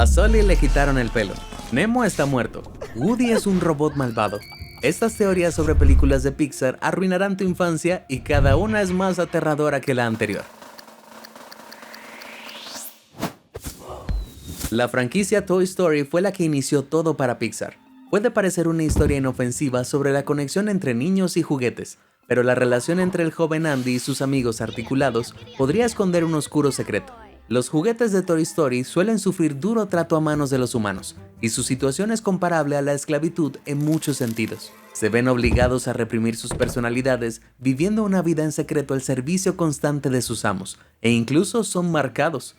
A Sully le quitaron el pelo. Nemo está muerto. Woody es un robot malvado. Estas teorías sobre películas de Pixar arruinarán tu infancia y cada una es más aterradora que la anterior. La franquicia Toy Story fue la que inició todo para Pixar. Puede parecer una historia inofensiva sobre la conexión entre niños y juguetes, pero la relación entre el joven Andy y sus amigos articulados podría esconder un oscuro secreto. Los juguetes de Toy Story suelen sufrir duro trato a manos de los humanos, y su situación es comparable a la esclavitud en muchos sentidos. Se ven obligados a reprimir sus personalidades, viviendo una vida en secreto al servicio constante de sus amos, e incluso son marcados.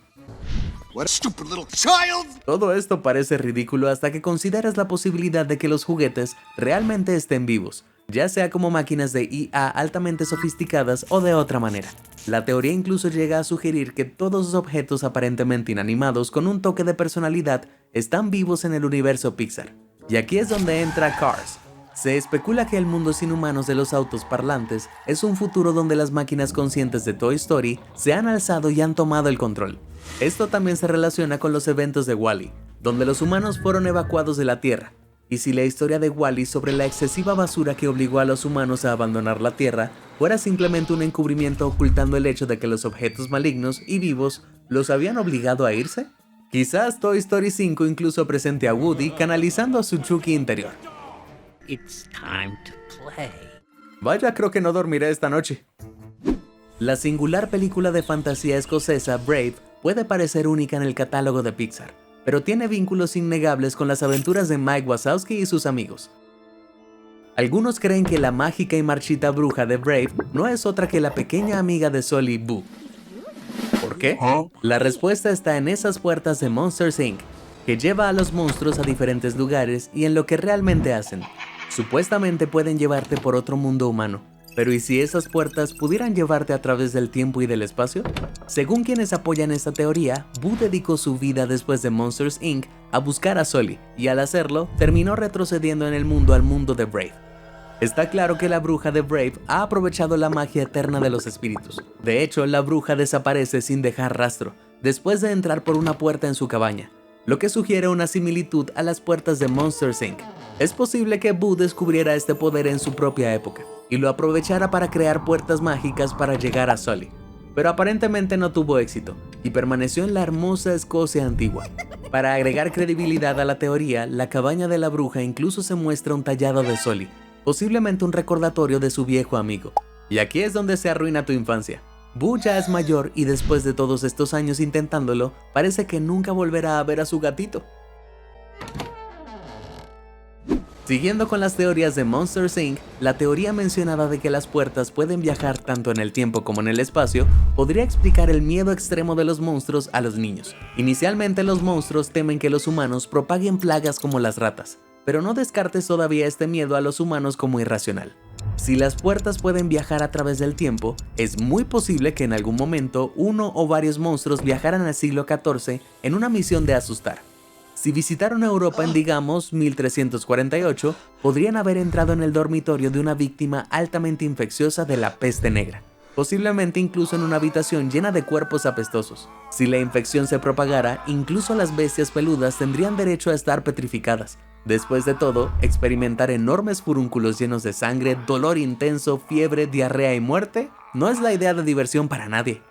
What a stupid little child! Todo esto parece ridículo hasta que consideras la posibilidad de que los juguetes realmente estén vivos, ya sea como máquinas de IA altamente sofisticadas o de otra manera. La teoría incluso llega a sugerir que todos los objetos aparentemente inanimados con un toque de personalidad están vivos en el universo Pixar. Y aquí es donde entra Cars. Se especula que el mundo sin humanos de los autos parlantes es un futuro donde las máquinas conscientes de Toy Story se han alzado y han tomado el control. Esto también se relaciona con los eventos de WALL-E, donde los humanos fueron evacuados de la Tierra. Y si la historia de WALL-E sobre la excesiva basura que obligó a los humanos a abandonar la Tierra fuera simplemente un encubrimiento ocultando el hecho de que los objetos malignos y vivos los habían obligado a irse, quizás Toy Story 5 incluso presente a Woody canalizando a su Chucky interior. It's time to play. Vaya, creo que no dormiré esta noche. La singular película de fantasía escocesa Brave puede parecer única en el catálogo de Pixar, pero tiene vínculos innegables con las aventuras de Mike Wazowski y sus amigos. Algunos creen que la mágica y marchita bruja de Brave no es otra que la pequeña amiga de Sully, Boo. ¿Por qué? La respuesta está en esas puertas de Monsters Inc., que lleva a los monstruos a diferentes lugares y en lo que realmente hacen. Supuestamente pueden llevarte por otro mundo humano, pero ¿y si esas puertas pudieran llevarte a través del tiempo y del espacio? Según quienes apoyan esta teoría, Boo dedicó su vida después de Monsters Inc. a buscar a Sully, y al hacerlo, terminó retrocediendo en el mundo al mundo de Brave. Está claro que la bruja de Brave ha aprovechado la magia eterna de los espíritus. De hecho, la bruja desaparece sin dejar rastro, después de entrar por una puerta en su cabaña, lo que sugiere una similitud a las puertas de Monsters Inc. Es posible que Boo descubriera este poder en su propia época, y lo aprovechara para crear puertas mágicas para llegar a Sully. Pero aparentemente no tuvo éxito, y permaneció en la hermosa Escocia antigua. Para agregar credibilidad a la teoría, la cabaña de la bruja incluso se muestra un tallado de Sully, posiblemente un recordatorio de su viejo amigo. Y aquí es donde se arruina tu infancia. Boo ya es mayor y después de todos estos años intentándolo, parece que nunca volverá a ver a su gatito. Siguiendo con las teorías de Monsters Inc., la teoría mencionada de que las puertas pueden viajar tanto en el tiempo como en el espacio podría explicar el miedo extremo de los monstruos a los niños. Inicialmente los monstruos temen que los humanos propaguen plagas como las ratas, pero no descartes todavía este miedo a los humanos como irracional. Si las puertas pueden viajar a través del tiempo, es muy posible que en algún momento uno o varios monstruos viajaran al siglo XIV en una misión de asustar. Si visitaron Europa en, digamos, 1348, podrían haber entrado en el dormitorio de una víctima altamente infecciosa de la peste negra, posiblemente incluso en una habitación llena de cuerpos apestosos. Si la infección se propagara, incluso las bestias peludas tendrían derecho a estar petrificadas. Después de todo, experimentar enormes furúnculos llenos de sangre, dolor intenso, fiebre, diarrea y muerte no es la idea de diversión para nadie.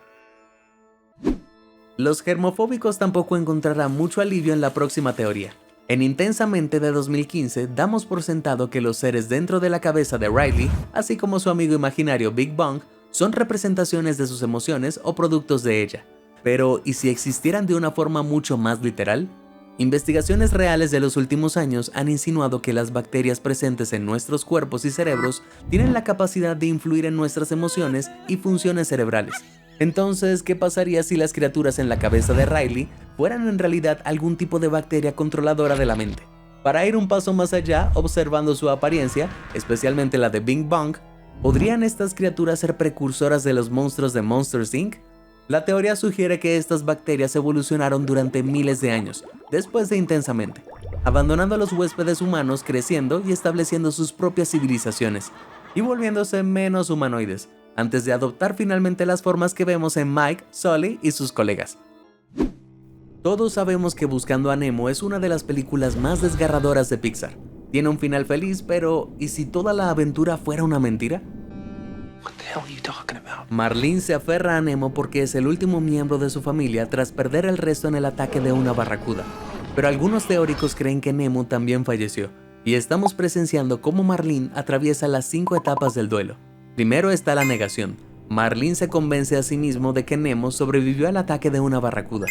Los germofóbicos tampoco encontrarán mucho alivio en la próxima teoría. En Intensamente de 2015 damos por sentado que los seres dentro de la cabeza de Riley, así como su amigo imaginario Big Bang, son representaciones de sus emociones o productos de ella. Pero, ¿y si existieran de una forma mucho más literal? Investigaciones reales de los últimos años han insinuado que las bacterias presentes en nuestros cuerpos y cerebros tienen la capacidad de influir en nuestras emociones y funciones cerebrales. Entonces, ¿qué pasaría si las criaturas en la cabeza de Riley fueran en realidad algún tipo de bacteria controladora de la mente? Para ir un paso más allá, observando su apariencia, especialmente la de Bing Bong, ¿podrían estas criaturas ser precursoras de los monstruos de Monsters Inc.? La teoría sugiere que estas bacterias evolucionaron durante miles de años, después de Intensamente, abandonando a los huéspedes humanos, creciendo y estableciendo sus propias civilizaciones, y volviéndose menos humanoides, antes de adoptar finalmente las formas que vemos en Mike, Sully y sus colegas. Todos sabemos que Buscando a Nemo es una de las películas más desgarradoras de Pixar. Tiene un final feliz, pero ¿y si toda la aventura fuera una mentira? What the hell are you talking about? Marlin se aferra a Nemo porque es el último miembro de su familia tras perder el resto en el ataque de una barracuda. Pero algunos teóricos creen que Nemo también falleció, y estamos presenciando cómo Marlin atraviesa las 5 etapas del duelo. Primero está la negación. Marlin se convence a sí mismo de que Nemo sobrevivió al ataque de una barracuda.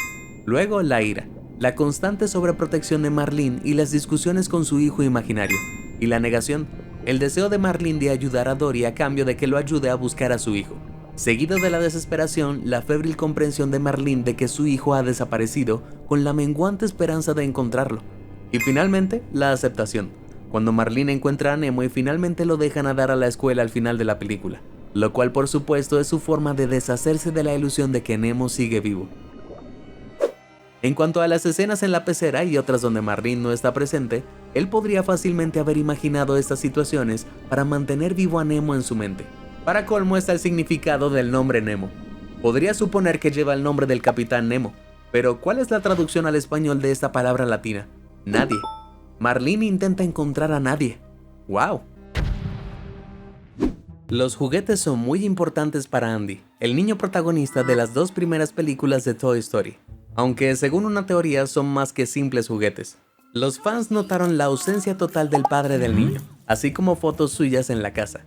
Luego la ira, la constante sobreprotección de Marlin y las discusiones con su hijo imaginario. Y la negación, el deseo de Marlin de ayudar a Dory a cambio de que lo ayude a buscar a su hijo. Seguido de la desesperación, la febril comprensión de Marlin de que su hijo ha desaparecido con la menguante esperanza de encontrarlo. Y finalmente, la aceptación, cuando Marlin encuentra a Nemo y finalmente lo deja nadar a la escuela al final de la película, lo cual por supuesto es su forma de deshacerse de la ilusión de que Nemo sigue vivo. En cuanto a las escenas en la pecera y otras donde Marlin no está presente, él podría fácilmente haber imaginado estas situaciones para mantener vivo a Nemo en su mente. Para colmo está el significado del nombre Nemo. Podría suponer que lleva el nombre del capitán Nemo, pero ¿cuál es la traducción al español de esta palabra latina? Nadie. Marlin intenta encontrar a nadie. ¡Wow! Los juguetes son muy importantes para Andy, el niño protagonista de las 2 primeras películas de Toy Story, aunque según una teoría son más que simples juguetes. Los fans notaron la ausencia total del padre del niño, así como fotos suyas en la casa.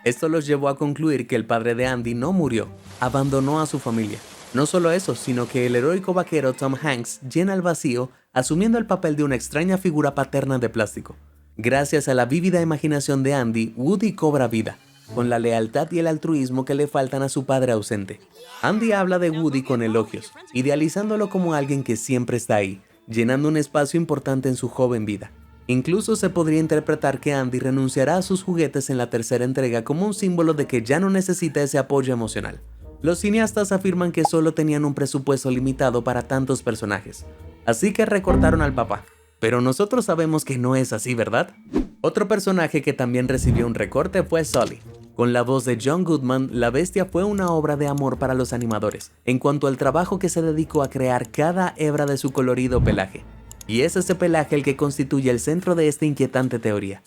Esto los llevó a concluir que el padre de Andy no murió, abandonó a su familia. No solo eso, sino que el heroico vaquero Tom Hanks llena el vacío asumiendo el papel de una extraña figura paterna de plástico. Gracias a la vívida imaginación de Andy, Woody cobra vida, con la lealtad y el altruismo que le faltan a su padre ausente. Andy habla de Woody con elogios, idealizándolo como alguien que siempre está ahí, llenando un espacio importante en su joven vida. Incluso se podría interpretar que Andy renunciará a sus juguetes en la tercera entrega como un símbolo de que ya no necesita ese apoyo emocional. Los cineastas afirman que solo tenían un presupuesto limitado para tantos personajes, así que recortaron al papá. Pero nosotros sabemos que no es así, ¿verdad? Otro personaje que también recibió un recorte fue Sully. Con la voz de John Goodman, la bestia fue una obra de amor para los animadores, en cuanto al trabajo que se dedicó a crear cada hebra de su colorido pelaje. Y es ese pelaje el que constituye el centro de esta inquietante teoría.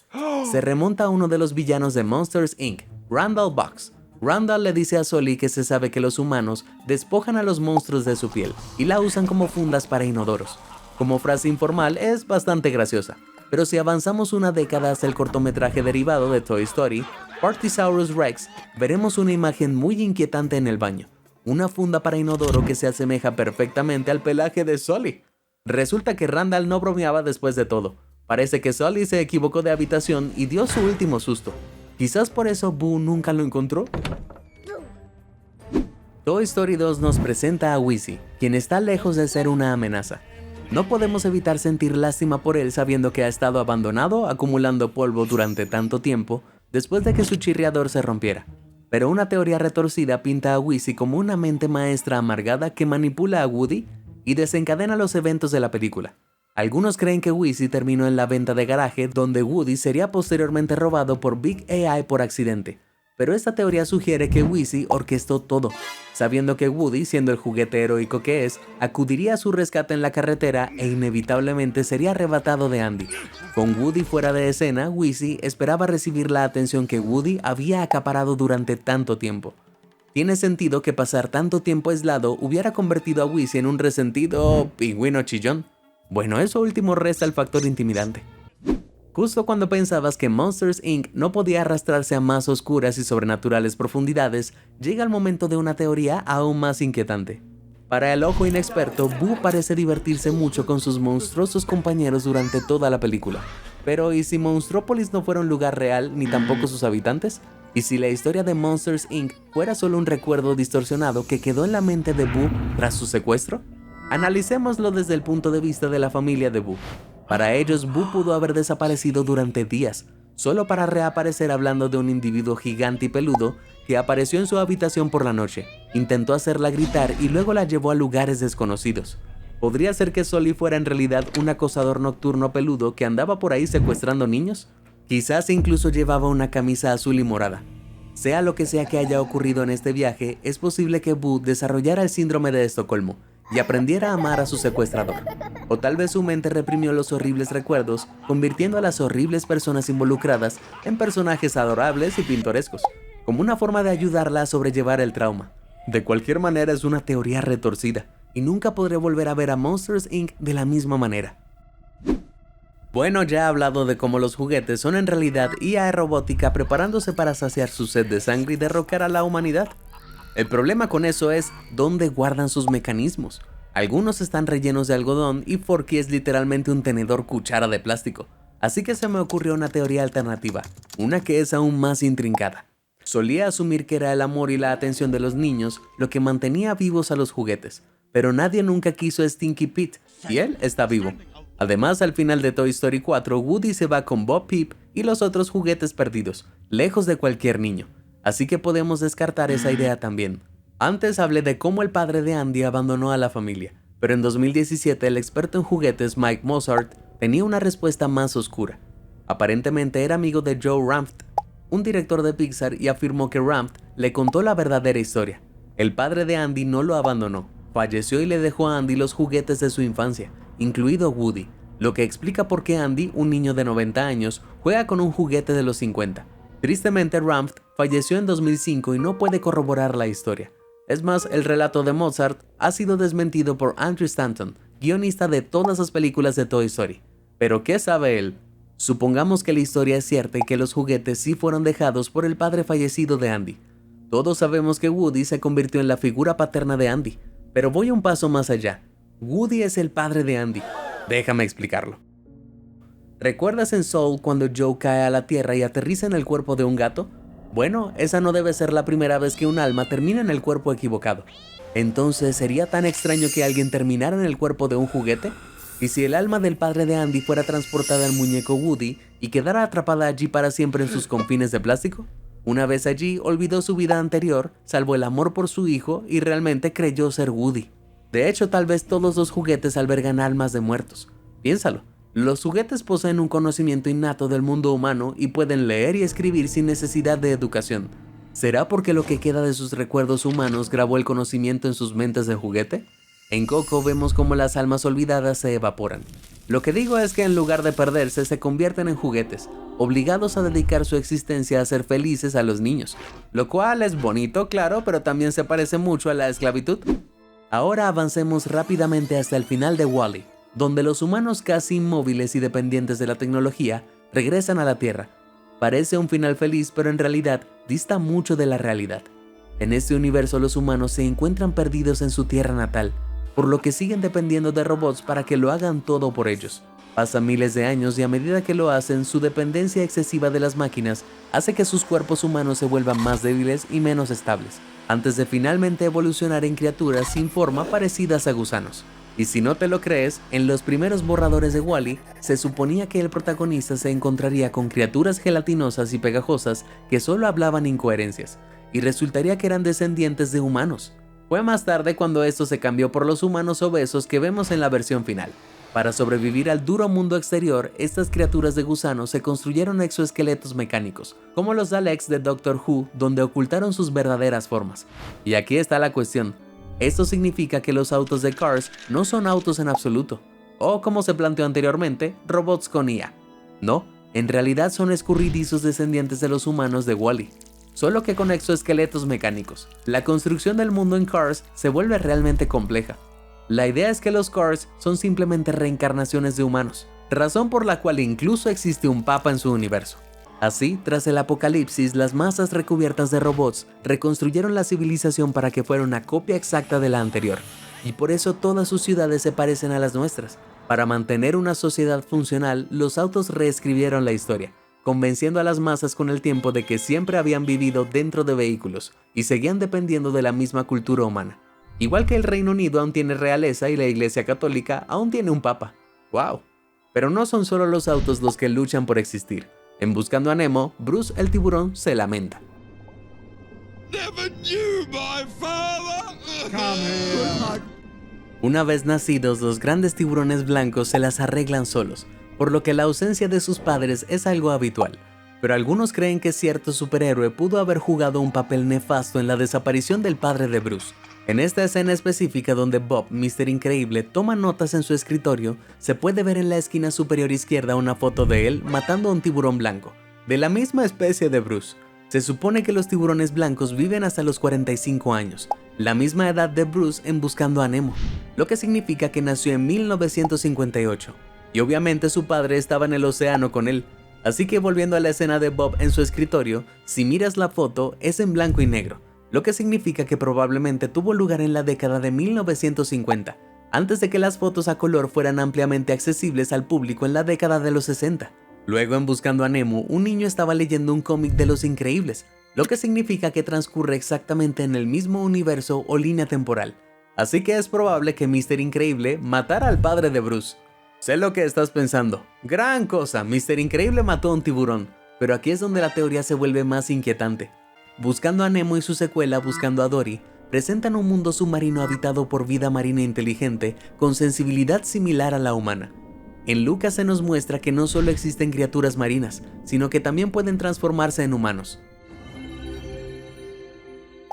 Se remonta a uno de los villanos de Monsters, Inc., Randall Box. Randall le dice a Sully que se sabe que los humanos despojan a los monstruos de su piel y la usan como fundas para inodoros. Como frase informal es bastante graciosa, pero si avanzamos una década hasta el cortometraje derivado de Toy Story, Partysaurus Rex, veremos una imagen muy inquietante en el baño. Una funda para inodoro que se asemeja perfectamente al pelaje de Sully. Resulta que Randall no bromeaba después de todo. Parece que Sully se equivocó de habitación y dio su último susto. Quizás por eso Boo nunca lo encontró. Toy Story 2 nos presenta a Wheezy, quien está lejos de ser una amenaza. No podemos evitar sentir lástima por él sabiendo que ha estado abandonado, acumulando polvo durante tanto tiempo, después de que su chirriador se rompiera. Pero una teoría retorcida pinta a Wheezy como una mente maestra amargada que manipula a Woody y desencadena los eventos de la película. Algunos creen que Wheezy terminó en la venta de garaje donde Woody sería posteriormente robado por Big AI por accidente, pero esta teoría sugiere que Wheezy orquestó todo, sabiendo que Woody, siendo el juguete heroico que es, acudiría a su rescate en la carretera e inevitablemente sería arrebatado de Andy. Con Woody fuera de escena, Wheezy esperaba recibir la atención que Woody había acaparado durante tanto tiempo. Tiene sentido que pasar tanto tiempo aislado hubiera convertido a Wheezy en un resentido pingüino chillón. Bueno, eso último resta el factor intimidante. Justo cuando pensabas que Monsters, Inc. no podía arrastrarse a más oscuras y sobrenaturales profundidades, llega el momento de una teoría aún más inquietante. Para el ojo inexperto, Boo parece divertirse mucho con sus monstruosos compañeros durante toda la película. Pero ¿y si Monstrópolis no fuera un lugar real, ni tampoco sus habitantes? ¿Y si la historia de Monsters, Inc. fuera solo un recuerdo distorsionado que quedó en la mente de Boo tras su secuestro? Analicémoslo desde el punto de vista de la familia de Boo. Para ellos, Boo pudo haber desaparecido durante días, solo para reaparecer hablando de un individuo gigante y peludo que apareció en su habitación por la noche, intentó hacerla gritar y luego la llevó a lugares desconocidos. ¿Podría ser que Sully fuera en realidad un acosador nocturno peludo que andaba por ahí secuestrando niños? Quizás incluso llevaba una camisa azul y morada. Sea lo que sea que haya ocurrido en este viaje, es posible que Boo desarrollara el síndrome de Estocolmo y aprendiera a amar a su secuestrador. O tal vez su mente reprimió los horribles recuerdos, convirtiendo a las horribles personas involucradas en personajes adorables y pintorescos, como una forma de ayudarla a sobrellevar el trauma. De cualquier manera, es una teoría retorcida, y nunca podré volver a ver a Monsters Inc. de la misma manera. Bueno, ya he hablado de cómo los juguetes son en realidad IA robótica preparándose para saciar su sed de sangre y derrocar a la humanidad. El problema con eso es dónde guardan sus mecanismos. Algunos están rellenos de algodón y Forky es literalmente un tenedor cuchara de plástico. Así que se me ocurrió una teoría alternativa, una que es aún más intrincada. Solía asumir que era el amor y la atención de los niños lo que mantenía vivos a los juguetes, pero nadie nunca quiso a Stinky Pete, y él está vivo. Además, al final de Toy Story 4, Woody se va con Bo Peep y los otros juguetes perdidos, lejos de cualquier niño. Así que podemos descartar esa idea también. Antes hablé de cómo el padre de Andy abandonó a la familia, pero en 2017 el experto en juguetes Mike Mozart tenía una respuesta más oscura. Aparentemente era amigo de Joe Ranft, un director de Pixar, y afirmó que Ranft le contó la verdadera historia. El padre de Andy no lo abandonó, falleció y le dejó a Andy los juguetes de su infancia, incluido Woody, lo que explica por qué Andy, un niño de 90 años, juega con un juguete de los 50. Tristemente, Ranft falleció en 2005 y no puede corroborar la historia. Es más, el relato de Mozart ha sido desmentido por Andrew Stanton, guionista de todas las películas de Toy Story. ¿Pero qué sabe él? Supongamos que la historia es cierta y que los juguetes sí fueron dejados por el padre fallecido de Andy. Todos sabemos que Woody se convirtió en la figura paterna de Andy, pero voy un paso más allá. Woody es el padre de Andy. Déjame explicarlo. ¿Recuerdas en Soul cuando Joe cae a la tierra y aterriza en el cuerpo de un gato? Bueno, esa no debe ser la primera vez que un alma termina en el cuerpo equivocado. Entonces, ¿sería tan extraño que alguien terminara en el cuerpo de un juguete? ¿Y si el alma del padre de Andy fuera transportada al muñeco Woody y quedara atrapada allí para siempre en sus confines de plástico? Una vez allí, olvidó su vida anterior, salvó el amor por su hijo y realmente creyó ser Woody. De hecho, tal vez todos los juguetes albergan almas de muertos. Piénsalo, los juguetes poseen un conocimiento innato del mundo humano y pueden leer y escribir sin necesidad de educación. ¿Será porque lo que queda de sus recuerdos humanos grabó el conocimiento en sus mentes de juguete? En Coco vemos cómo las almas olvidadas se evaporan. Lo que digo es que en lugar de perderse, se convierten en juguetes, obligados a dedicar su existencia a ser felices a los niños. Lo cual es bonito, claro, pero también se parece mucho a la esclavitud. Ahora avancemos rápidamente hasta el final de WALL-E, donde los humanos casi inmóviles y dependientes de la tecnología regresan a la Tierra. Parece un final feliz, pero en realidad dista mucho de la realidad. En este universo los humanos se encuentran perdidos en su tierra natal, por lo que siguen dependiendo de robots para que lo hagan todo por ellos. Pasan miles de años y a medida que lo hacen, su dependencia excesiva de las máquinas hace que sus cuerpos humanos se vuelvan más débiles y menos estables, antes de finalmente evolucionar en criaturas sin forma parecidas a gusanos. Y si no te lo crees, en los primeros borradores de WALL-E se suponía que el protagonista se encontraría con criaturas gelatinosas y pegajosas que solo hablaban incoherencias, y resultaría que eran descendientes de humanos. Fue más tarde cuando esto se cambió por los humanos obesos que vemos en la versión final. Para sobrevivir al duro mundo exterior, estas criaturas de gusanos se construyeron exoesqueletos mecánicos, como los Daleks de Doctor Who, donde ocultaron sus verdaderas formas. Y aquí está la cuestión. Esto significa que los autos de Cars no son autos en absoluto, o como se planteó anteriormente, robots con IA. No, en realidad son escurridizos descendientes de los humanos de WALL-E, solo que con exoesqueletos mecánicos. La construcción del mundo en Cars se vuelve realmente compleja. La idea es que los Cars son simplemente reencarnaciones de humanos, razón por la cual incluso existe un papa en su universo. Así, tras el apocalipsis, las masas recubiertas de robots reconstruyeron la civilización para que fuera una copia exacta de la anterior, y por eso todas sus ciudades se parecen a las nuestras. Para mantener una sociedad funcional, los autos reescribieron la historia, convenciendo a las masas con el tiempo de que siempre habían vivido dentro de vehículos y seguían dependiendo de la misma cultura humana. Igual que el Reino Unido aún tiene realeza y la Iglesia Católica aún tiene un papa. ¡Wow! Pero no son solo los autos los que luchan por existir. En Buscando a Nemo, Bruce el tiburón se lamenta. Never knew my father. Come here. Una vez nacidos, los grandes tiburones blancos se las arreglan solos, por lo que la ausencia de sus padres es algo habitual. pero algunos creen que cierto superhéroe pudo haber jugado un papel nefasto en la desaparición del padre de Bruce. En esta escena específica donde Bob, Mr. Increíble, toma notas en su escritorio, se puede ver en la esquina superior izquierda una foto de él matando a un tiburón blanco, de la misma especie de Bruce. Se supone que los tiburones blancos viven hasta los 45 años, la misma edad de Bruce en Buscando a Nemo, lo que significa que nació en 1958. Y obviamente su padre estaba en el océano con él. Así que volviendo a la escena de Bob en su escritorio, si miras la foto es en blanco y negro, lo que significa que probablemente tuvo lugar en la década de 1950, antes de que las fotos a color fueran ampliamente accesibles al público en la década de los 60. Luego en Buscando a Nemo, un niño estaba leyendo un cómic de Los Increíbles, lo que significa que transcurre exactamente en el mismo universo o línea temporal. Así que es probable que Mr. Increíble matara al padre de Bruce. Sé lo que estás pensando. Gran cosa, Mr. Increíble mató a un tiburón, pero aquí es donde la teoría se vuelve más inquietante. Buscando a Nemo y su secuela Buscando a Dory presentan un mundo submarino habitado por vida marina inteligente con sensibilidad similar a la humana. En Lucas se nos muestra que no solo existen criaturas marinas, sino que también pueden transformarse en humanos.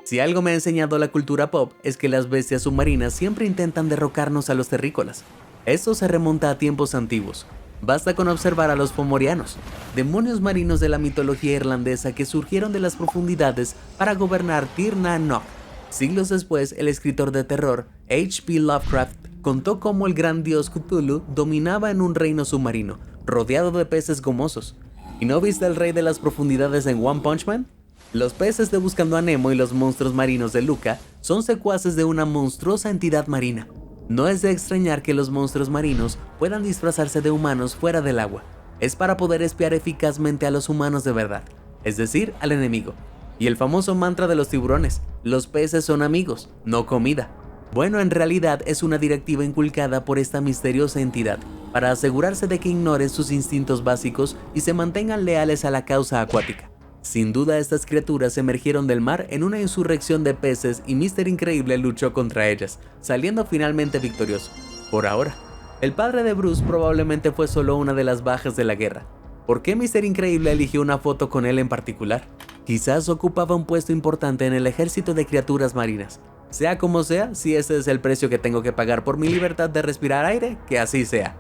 Si algo me ha enseñado la cultura pop es que las bestias submarinas siempre intentan derrocarnos a los terrícolas. Esto se remonta a tiempos antiguos. Basta con observar a los fomorianos, demonios marinos de la mitología irlandesa que surgieron de las profundidades para gobernar Tir na Nog. Siglos después, el escritor de terror H.P. Lovecraft contó cómo el gran dios Cthulhu dominaba en un reino submarino, rodeado de peces gomosos. ¿Y no viste al rey de las profundidades en One Punch Man? Los peces de Buscando a Nemo y los monstruos marinos de Luca son secuaces de una monstruosa entidad marina. No es de extrañar que los monstruos marinos puedan disfrazarse de humanos fuera del agua. Es para poder espiar eficazmente a los humanos de verdad, es decir, al enemigo. Y el famoso mantra de los tiburones, los peces son amigos, no comida. Bueno, en realidad es una directiva inculcada por esta misteriosa entidad, para asegurarse de que ignoren sus instintos básicos y se mantengan leales a la causa acuática. Sin duda estas criaturas emergieron del mar en una insurrección de peces y Mr. Increíble luchó contra ellas, saliendo finalmente victorioso. Por ahora, el padre de Bruce probablemente fue solo una de las bajas de la guerra. ¿Por qué Mr. Increíble eligió una foto con él en particular? Quizás ocupaba un puesto importante en el ejército de criaturas marinas. Sea como sea, si ese es el precio que tengo que pagar por mi libertad de respirar aire, que así sea.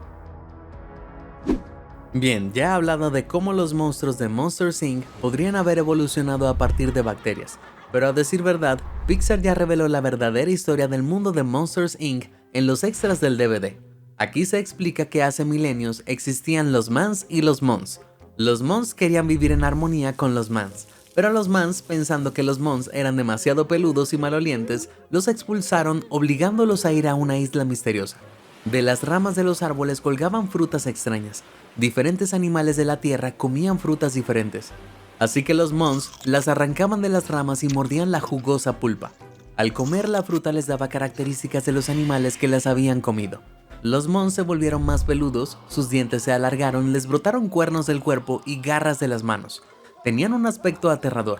Bien, ya he hablado de cómo los monstruos de Monsters Inc. podrían haber evolucionado a partir de bacterias, pero a decir verdad, Pixar ya reveló la verdadera historia del mundo de Monsters Inc. en los extras del DVD. Aquí se explica que hace milenios existían los Mans y los Mons. Los Mons querían vivir en armonía con los Mans, pero los Mans, pensando que los Mons eran demasiado peludos y malolientes, los expulsaron obligándolos a ir a una isla misteriosa. De las ramas de los árboles colgaban frutas extrañas. Diferentes animales de la tierra comían frutas diferentes. Así que los Mons las arrancaban de las ramas y mordían la jugosa pulpa. Al comer la fruta les daba características de los animales que las habían comido. Los Mons se volvieron más peludos, sus dientes se alargaron, les brotaron cuernos del cuerpo y garras de las manos. Tenían un aspecto aterrador.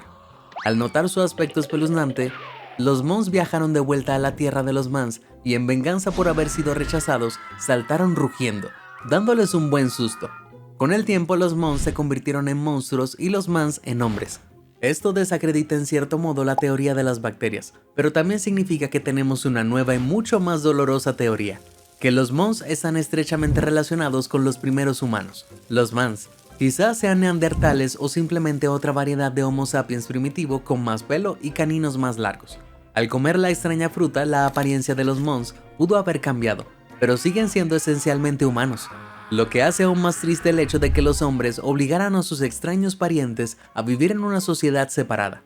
Al notar su aspecto espeluznante, los Mons viajaron de vuelta a la tierra de los Mans y en venganza por haber sido rechazados, saltaron rugiendo, dándoles un buen susto. Con el tiempo los Mons se convirtieron en monstruos y los Mans en hombres. Esto desacredita en cierto modo la teoría de las bacterias, pero también significa que tenemos una nueva y mucho más dolorosa teoría, que los Mons están estrechamente relacionados con los primeros humanos, los Mans. Quizás sean neandertales o simplemente otra variedad de Homo sapiens primitivo con más pelo y caninos más largos. Al comer la extraña fruta, la apariencia de los Mons pudo haber cambiado, pero siguen siendo esencialmente humanos, lo que hace aún más triste el hecho de que los hombres obligaran a sus extraños parientes a vivir en una sociedad separada.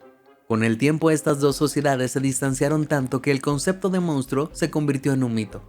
Con el tiempo estas dos sociedades se distanciaron tanto que el concepto de monstruo se convirtió en un mito.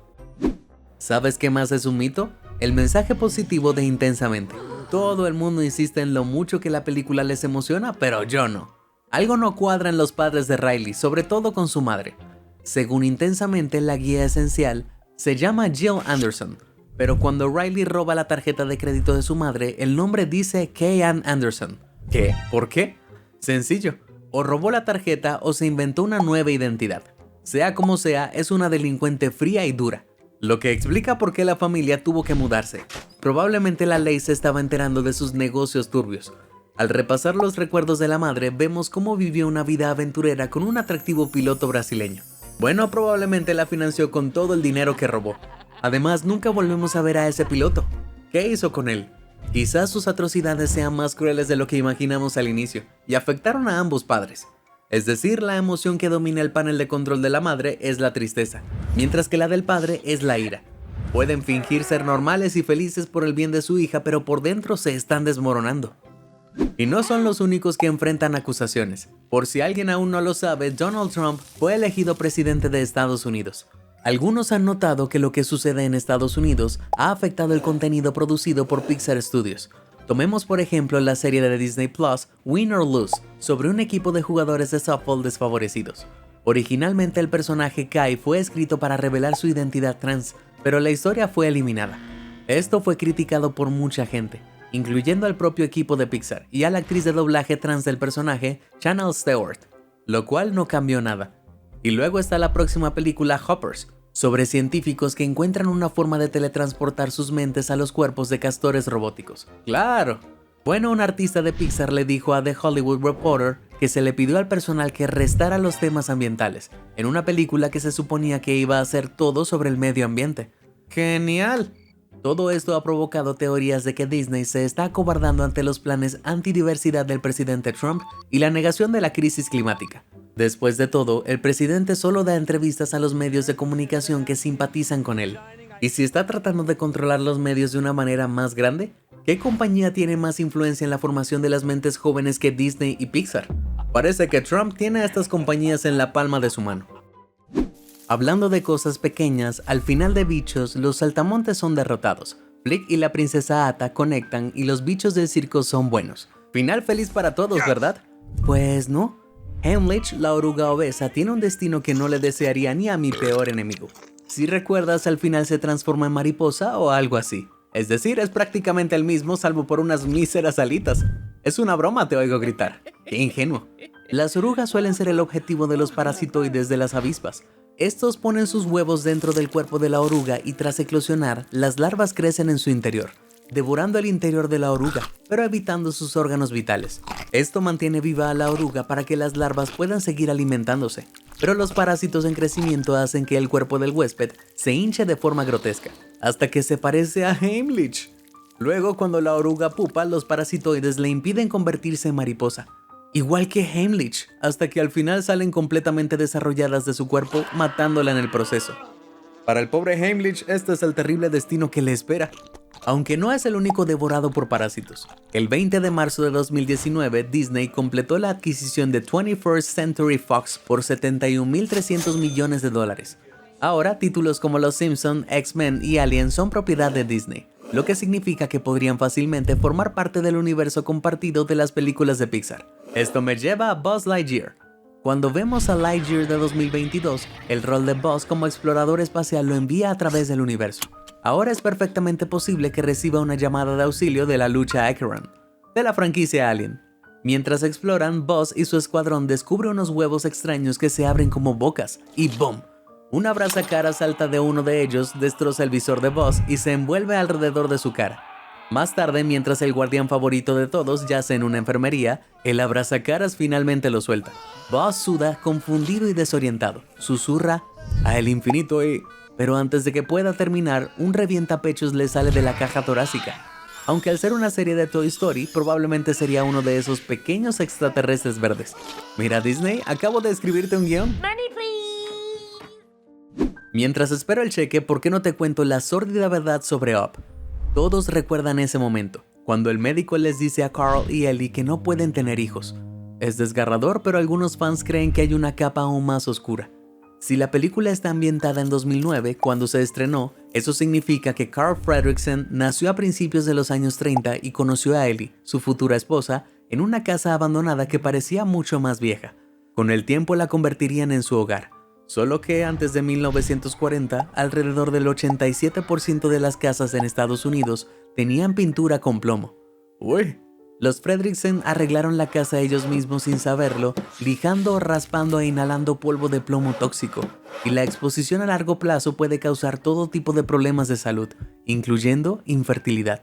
¿Sabes qué más es un mito? El mensaje positivo de Intensamente. Todo el mundo insiste en lo mucho que la película les emociona, pero yo no. Algo no cuadra en los padres de Riley, sobre todo con su madre. Según Intensamente, la guía esencial se llama Jill Anderson, pero cuando Riley roba la tarjeta de crédito de su madre, el nombre dice Kay-Ann Anderson. ¿Qué? ¿Por qué? Sencillo, o robó la tarjeta o se inventó una nueva identidad. Sea como sea, es una delincuente fría y dura, lo que explica por qué la familia tuvo que mudarse. Probablemente la ley se estaba enterando de sus negocios turbios. Al repasar los recuerdos de la madre, vemos cómo vivió una vida aventurera con un atractivo piloto brasileño. Bueno, probablemente la financió con todo el dinero que robó. Además, nunca volvemos a ver a ese piloto. ¿Qué hizo con él? Quizás sus atrocidades sean más crueles de lo que imaginamos al inicio, y afectaron a ambos padres. Es decir, la emoción que domina el panel de control de la madre es la tristeza, mientras que la del padre es la ira. Pueden fingir ser normales y felices por el bien de su hija, pero por dentro se están desmoronando. Y no son los únicos que enfrentan acusaciones. Por si alguien aún no lo sabe, Donald Trump fue elegido presidente de Estados Unidos. Algunos han notado que lo que sucede en Estados Unidos ha afectado el contenido producido por Pixar Studios. Tomemos por ejemplo la serie de Disney Plus, Win or Lose, sobre un equipo de jugadores de softball desfavorecidos. Originalmente el personaje Kai fue escrito para revelar su identidad trans, pero la historia fue eliminada. Esto fue criticado por mucha gente, incluyendo al propio equipo de Pixar y a la actriz de doblaje trans del personaje, Chanel Stewart, lo cual no cambió nada. Y luego está la próxima película Hoppers, sobre científicos que encuentran una forma de teletransportar sus mentes a los cuerpos de castores robóticos. ¡Claro! Bueno, un artista de Pixar le dijo a The Hollywood Reporter que se le pidió al personal que restara los temas ambientales, en una película que se suponía que iba a ser todo sobre el medio ambiente. ¡Genial! Todo esto ha provocado teorías de que Disney se está acobardando ante los planes antidiversidad del presidente Trump y la negación de la crisis climática. Después de todo, el presidente solo da entrevistas a los medios de comunicación que simpatizan con él. ¿Y si está tratando de controlar los medios de una manera más grande? ¿Qué compañía tiene más influencia en la formación de las mentes jóvenes que Disney y Pixar? Parece que Trump tiene a estas compañías en la palma de su mano. Hablando de cosas pequeñas, al final de Bichos, los saltamontes son derrotados. Flick y la princesa Ata conectan y los bichos del circo son buenos. Final feliz para todos, ¿verdad? Pues no. Heimlich, la oruga obesa, tiene un destino que no le desearía ni a mi peor enemigo. Si recuerdas, al final se transforma en mariposa o algo así. Es decir, es prácticamente el mismo salvo por unas míseras alitas. Es una broma, te oigo gritar. ¡Qué ingenuo! Las orugas suelen ser el objetivo de los parasitoides de las avispas. Estos ponen sus huevos dentro del cuerpo de la oruga y tras eclosionar, las larvas crecen en su interior, devorando el interior de la oruga, pero evitando sus órganos vitales. Esto mantiene viva a la oruga para que las larvas puedan seguir alimentándose, pero los parásitos en crecimiento hacen que el cuerpo del huésped se hinche de forma grotesca, hasta que se parece a Heimlich. Luego, cuando la oruga pupa, los parasitoides le impiden convertirse en mariposa, igual que Heimlich, hasta que al final salen completamente desarrolladas de su cuerpo, matándola en el proceso. Para el pobre Heimlich, este es el terrible destino que le espera. Aunque no es el único devorado por parásitos. El 20 de marzo de 2019, Disney completó la adquisición de 21st Century Fox por $71.300 millones. Ahora, títulos como Los Simpson, X-Men y Alien son propiedad de Disney, lo que significa que podrían fácilmente formar parte del universo compartido de las películas de Pixar. Esto me lleva a Buzz Lightyear. Cuando vemos a Lightyear de 2022, el rol de Buzz como explorador espacial lo envía a través del universo. Ahora es perfectamente posible que reciba una llamada de auxilio de la lucha Acheron, de la franquicia Alien. Mientras exploran, Buzz y su escuadrón descubren unos huevos extraños que se abren como bocas, y ¡boom! Una abrazacaras salta de uno de ellos, destroza el visor de Buzz y se envuelve alrededor de su cara. Más tarde, mientras el guardián favorito de todos yace en una enfermería, el abrazacaras finalmente lo suelta. Buzz suda, confundido y desorientado, susurra a el infinito y... Pero antes de que pueda terminar, un revientapechos le sale de la caja torácica. Aunque al ser una serie de Toy Story, probablemente sería uno de esos pequeños extraterrestres verdes. Mira Disney, acabo de escribirte un guión. Mientras espero el cheque, ¿por qué no te cuento la sórdida verdad sobre Up? Todos recuerdan ese momento, cuando el médico les dice a Carl y Ellie que no pueden tener hijos. Es desgarrador, pero algunos fans creen que hay una capa aún más oscura. Si la película está ambientada en 2009, cuando se estrenó, eso significa que Carl Fredricksen nació a principios de los años 30 y conoció a Ellie, su futura esposa, en una casa abandonada que parecía mucho más vieja. Con el tiempo la convertirían en su hogar. Solo que antes de 1940, alrededor del 87% de las casas en Estados Unidos tenían pintura con plomo. ¡Uy! Los Fredricksen arreglaron la casa ellos mismos sin saberlo, lijando, raspando e inhalando polvo de plomo tóxico, y la exposición a largo plazo puede causar todo tipo de problemas de salud, incluyendo infertilidad.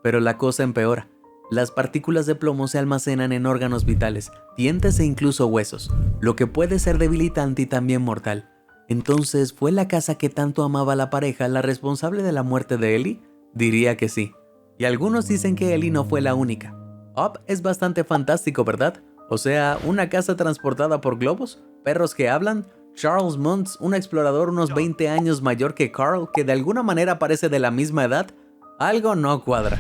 Pero la cosa empeora. Las partículas de plomo se almacenan en órganos vitales, dientes e incluso huesos, lo que puede ser debilitante y también mortal. Entonces, ¿fue la casa que tanto amaba a la pareja la responsable de la muerte de Ellie? Diría que sí. Y algunos dicen que Ellie no fue la única. Up es bastante fantástico, ¿verdad? O sea, una casa transportada por globos, perros que hablan, Charles Muntz, un explorador unos 20 años mayor que Carl, que de alguna manera parece de la misma edad. Algo no cuadra.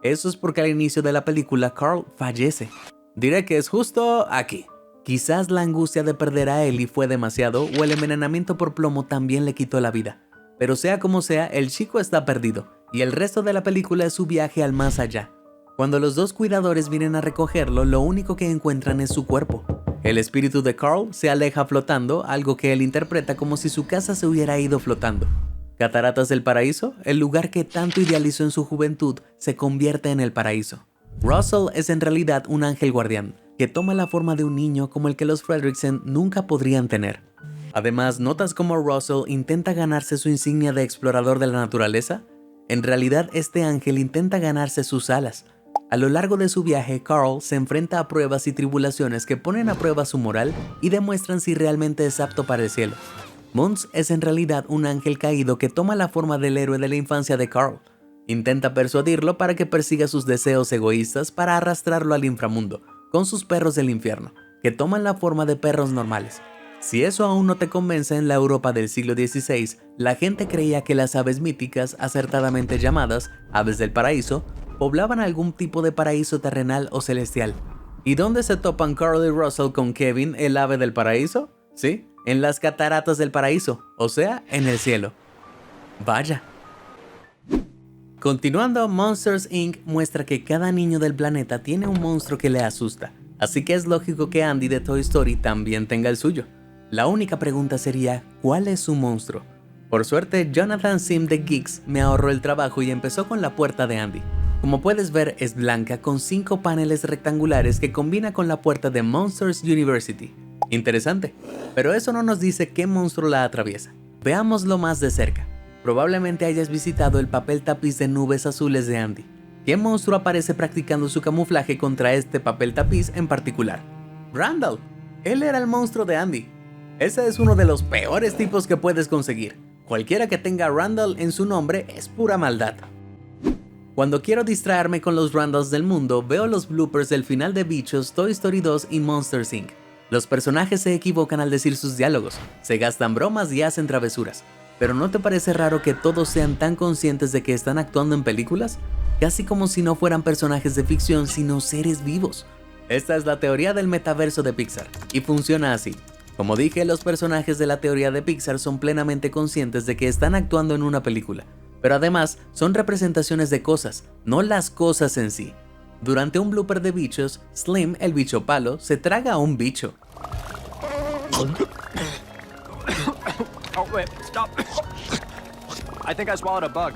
Eso es porque al inicio de la película Carl fallece. Diré que es justo aquí. Quizás la angustia de perder a Ellie fue demasiado o el envenenamiento por plomo también le quitó la vida. Pero sea como sea, el chico está perdido y el resto de la película es su viaje al más allá. Cuando los dos cuidadores vienen a recogerlo, lo único que encuentran es su cuerpo. El espíritu de Carl se aleja flotando, algo que él interpreta como si su casa se hubiera ido flotando. Cataratas del Paraíso, el lugar que tanto idealizó en su juventud, se convierte en el paraíso. Russell es en realidad un ángel guardián, que toma la forma de un niño como el que los Fredricksen nunca podrían tener. Además, ¿notas cómo Russell intenta ganarse su insignia de explorador de la naturaleza? En realidad, este ángel intenta ganarse sus alas. A lo largo de su viaje, Carl se enfrenta a pruebas y tribulaciones que ponen a prueba su moral y demuestran si realmente es apto para el cielo. Muntz es en realidad un ángel caído que toma la forma del héroe de la infancia de Carl. Intenta persuadirlo para que persiga sus deseos egoístas para arrastrarlo al inframundo, con sus perros del infierno, que toman la forma de perros normales. Si eso aún no te convence, en la Europa del siglo XVI, la gente creía que las aves míticas, acertadamente llamadas aves del paraíso, poblaban algún tipo de paraíso terrenal o celestial. ¿Y dónde se topan Carl y Russell con Kevin, el ave del paraíso? Sí, en las cataratas del paraíso, o sea, en el cielo. Vaya. Continuando, Monsters Inc. muestra que cada niño del planeta tiene un monstruo que le asusta, así que es lógico que Andy de Toy Story también tenga el suyo. La única pregunta sería, ¿cuál es su monstruo? Por suerte, Jonathan Sim de Geeks me ahorró el trabajo y empezó con la puerta de Andy. Como puedes ver, es blanca con 5 paneles rectangulares que combina con la puerta de Monsters University. Interesante, pero eso no nos dice qué monstruo la atraviesa. Veámoslo más de cerca. Probablemente hayas visitado el papel tapiz de nubes azules de Andy. ¿Qué monstruo aparece practicando su camuflaje contra este papel tapiz en particular? Randall. Él era el monstruo de Andy. Ese es uno de los peores tipos que puedes conseguir. Cualquiera que tenga Randall en su nombre es pura maldad. Cuando quiero distraerme con los Randalls del mundo, veo los bloopers del final de Bichos, Toy Story 2 y Monsters Inc. Los personajes se equivocan al decir sus diálogos, se gastan bromas y hacen travesuras. ¿Pero no te parece raro que todos sean tan conscientes de que están actuando en películas? Casi como si no fueran personajes de ficción, sino seres vivos. Esta es la teoría del metaverso de Pixar, y funciona así. Como dije, los personajes de la teoría de Pixar son plenamente conscientes de que están actuando en una película, pero además son representaciones de cosas, no las cosas en sí. Durante un blooper de Bichos, Slim, el bicho palo, se traga a un bicho. Oh, wait, stop. I think I swallowed a bug.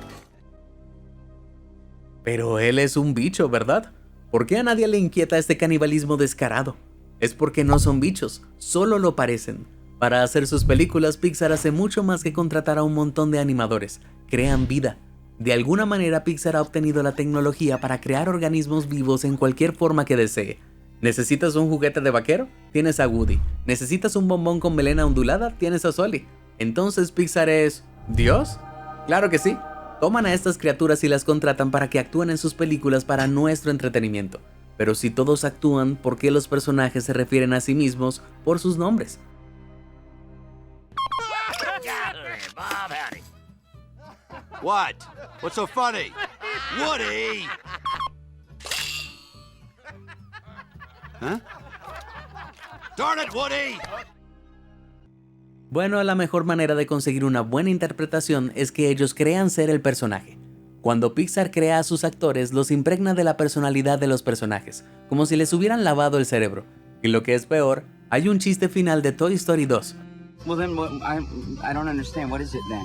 Pero él es un bicho, ¿verdad? ¿Por qué a nadie le inquieta este canibalismo descarado? Es porque no son bichos, solo lo parecen. Para hacer sus películas, Pixar hace mucho más que contratar a un montón de animadores. Crean vida. De alguna manera, Pixar ha obtenido la tecnología para crear organismos vivos en cualquier forma que desee. ¿Necesitas un juguete de vaquero? Tienes a Woody. ¿Necesitas un bombón con melena ondulada? Tienes a Sully. Entonces, ¿Pixar es Dios? Claro que sí. Toman a estas criaturas y las contratan para que actúen en sus películas para nuestro entretenimiento. Pero si todos actúan, ¿por qué los personajes se refieren a sí mismos por sus nombres? What? What's so funny? Woody! Huh? Darn it, Woody! Bueno, la mejor manera de conseguir una buena interpretación es que ellos crean ser el personaje. Cuando Pixar crea a sus actores, los impregna de la personalidad de los personajes, como si les hubieran lavado el cerebro. Y lo que es peor, hay un chiste final de Toy Story 2. Well, then I don't understand. What is it then?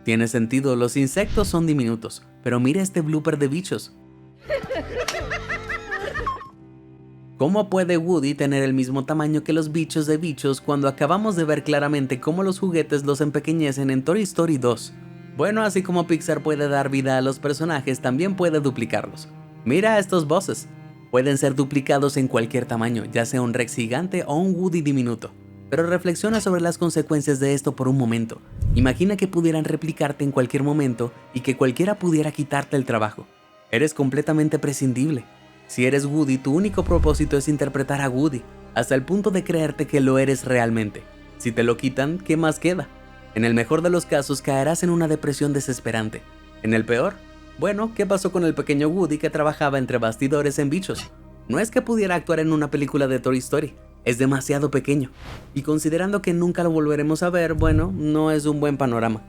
Tiene sentido, los insectos son diminutos, pero mira este blooper de Bichos. ¿Cómo puede Woody tener el mismo tamaño que los bichos de Bichos cuando acabamos de ver claramente cómo los juguetes los empequeñecen en Toy Story 2? Bueno, así como Pixar puede dar vida a los personajes, también puede duplicarlos. Mira a estos bosses. Pueden ser duplicados en cualquier tamaño, ya sea un Rex gigante o un Woody diminuto. Pero reflexiona sobre las consecuencias de esto por un momento. Imagina que pudieran replicarte en cualquier momento y que cualquiera pudiera quitarte el trabajo. Eres completamente prescindible. Si eres Woody, tu único propósito es interpretar a Woody, hasta el punto de creerte que lo eres realmente. Si te lo quitan, ¿qué más queda? En el mejor de los casos caerás en una depresión desesperante. En el peor, bueno, ¿qué pasó con el pequeño Woody que trabajaba entre bastidores en Bichos? No es que pudiera actuar en una película de Toy Story, es demasiado pequeño. Y considerando que nunca lo volveremos a ver, bueno, no es un buen panorama.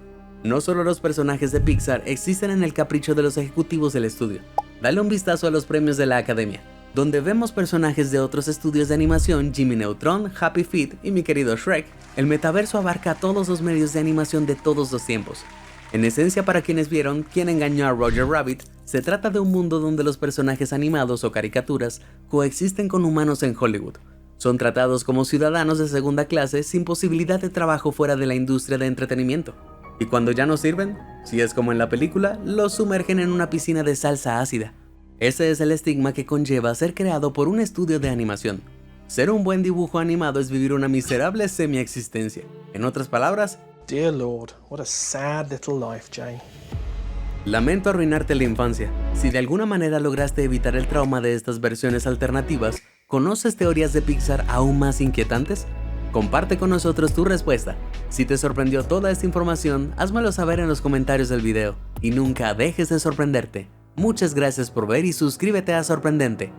No solo los personajes de Pixar existen en el capricho de los ejecutivos del estudio. Dale un vistazo a los premios de la Academia, donde vemos personajes de otros estudios de animación, Jimmy Neutron, Happy Feet y mi querido Shrek. El metaverso abarca a todos los medios de animación de todos los tiempos. En esencia, para quienes vieron ¿Quién engañó a Roger Rabbit?, se trata de un mundo donde los personajes animados o caricaturas coexisten con humanos en Hollywood. Son tratados como ciudadanos de segunda clase sin posibilidad de trabajo fuera de la industria de entretenimiento. Y cuando ya no sirven, si es como en la película, los sumergen en una piscina de salsa ácida. Ese es el estigma que conlleva ser creado por un estudio de animación. Ser un buen dibujo animado es vivir una miserable semi-existencia. En otras palabras, Dear Lord, what a sad little life, Jay. lamento arruinarte la infancia. Si de alguna manera lograste evitar el trauma de estas versiones alternativas, ¿conoces teorías de Pixar aún más inquietantes? Comparte con nosotros tu respuesta. Si te sorprendió toda esta información, házmelo saber en los comentarios del video. Y nunca dejes de sorprenderte. Muchas gracias por ver y suscríbete a Sorprendente.